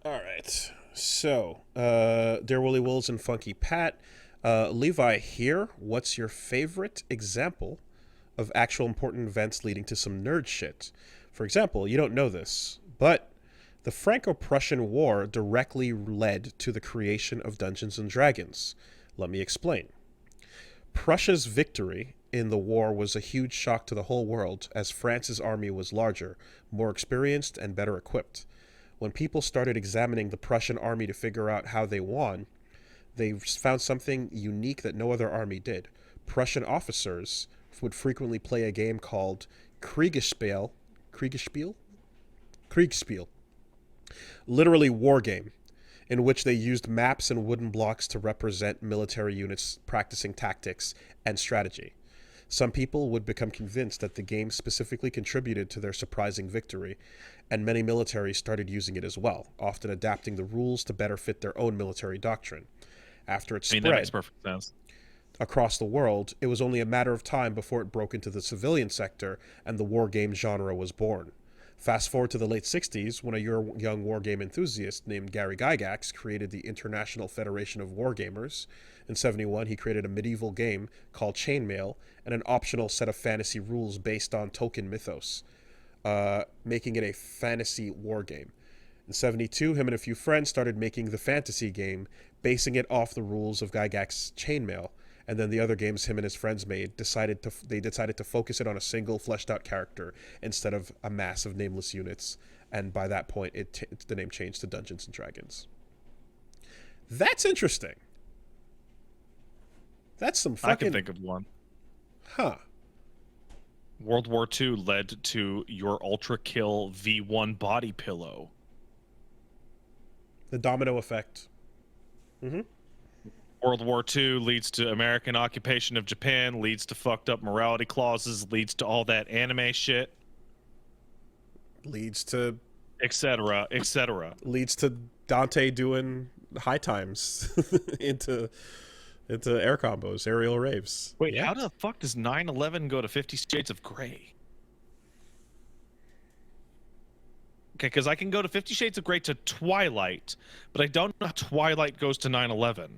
All right. So, Dear Woolly Wolves and Funky Pat, Levi here. What's your favorite example of actual important events leading to some nerd shit? For example, you don't know this, but the Franco-Prussian War directly led to the creation of Dungeons and Dragons. Let me explain. Prussia's victory in the war was a huge shock to the whole world as France's army was larger, more experienced, and better equipped. When people started examining the Prussian army to figure out how they won, they found something unique that no other army did. Prussian officers would frequently play a game called Kriegspiel, Kriegspiel, literally war game, in which they used maps and wooden blocks to represent military units practicing tactics and strategy. Some people would become convinced that the game specifically contributed to their surprising victory, and many militaries started using it as well, often adapting the rules to better fit their own military doctrine. After it I mean, that makes spread perfect sense. across the world, it was only a matter of time before it broke into the civilian sector and the war game genre was born. Fast forward to the late 60s, when a young wargame enthusiast named Gary Gygax created the International Federation of Wargamers. In 71, he created a medieval game called Chainmail and an optional set of fantasy rules based on Tolkien mythos, making it a fantasy wargame. In 72, him and a few friends started making the fantasy game, basing it off the rules of Gygax's Chainmail, and then the other games him and his friends made decided to focus it on a single fleshed out character instead of a mass of nameless units, and by that point the name changed to Dungeons and Dragons. That's interesting. That's some fucking... I can think of one. Huh. World War II led to your Ultra Kill V1 body pillow. The domino effect. Mm-hmm. World War II leads to American occupation of Japan, leads to fucked up morality clauses, leads to all that anime shit, Leads to etc., etc. leads to Dante doing high times into air combos, aerial raves. Wait, Yeah. how the fuck does 9/11 go to 50 Shades of Grey? Okay, because I can go to 50 Shades of Grey to Twilight, but I don't know how Twilight goes to 9/11.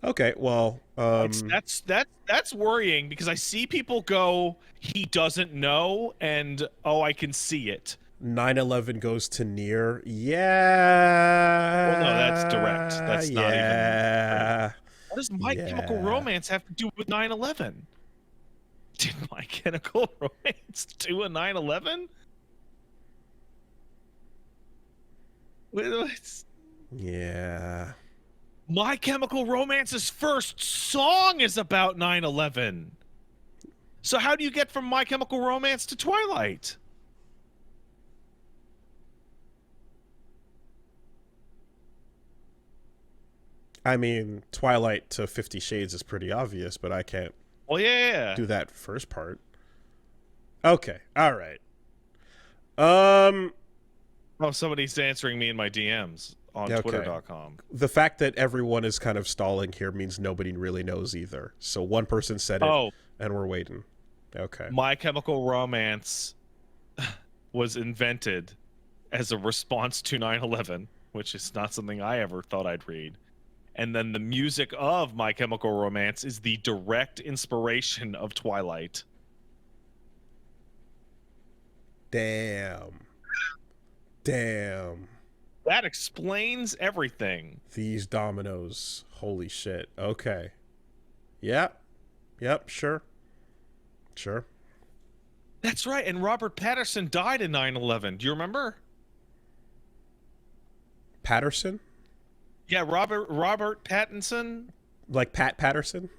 Okay, well, That's worrying because I see people go, he doesn't know, and oh, I can see it. 9/11 goes to near. Yeah. Well, no, that's direct. That's not even. What does My Yeah. Chemical Romance have to do with 9/11? Did My Chemical Romance do a 9/11? Yeah. My Chemical Romance's first song is about 9/11. So how do you get from My Chemical Romance to Twilight? I mean, Twilight to 50 Shades is pretty obvious, but I can't Well, yeah. do that first part. Okay. All right. Oh, somebody's answering me in my DMs on Okay. Twitter.com. The fact that everyone is kind of stalling here means nobody really knows either. So one person said it, Oh, and we're waiting. Okay. My Chemical Romance was invented as a response to 9/11, which is not something I ever thought I'd read. And then the music of My Chemical Romance is the direct inspiration of Twilight. Damn. Damn. That explains everything. These dominoes. Holy shit. Okay. Yep. Yep. Sure. Sure. That's right. And Robert Patterson died in 9/11. Do you remember? Patterson? Yeah, Robert Pattinson. Like Pat Patterson?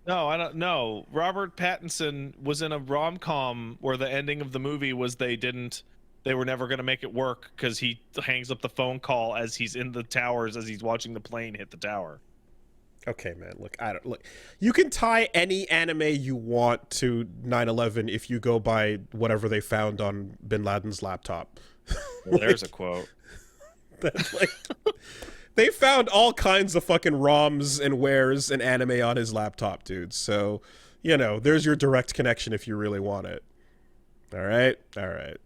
No, I don't know. Robert Pattinson was in a rom-com where the ending of the movie was they were never going to make it work because he hangs up the phone call as he's in the towers as he's watching the plane hit the tower. Okay, man. Look. You can tie any anime you want to 9/11 if you go by whatever they found on Bin Laden's laptop. Well, there's a quote. That's like They found all kinds of fucking ROMs and wares and anime on his laptop, dude. So, there's your direct connection if you really want it. All right? All right.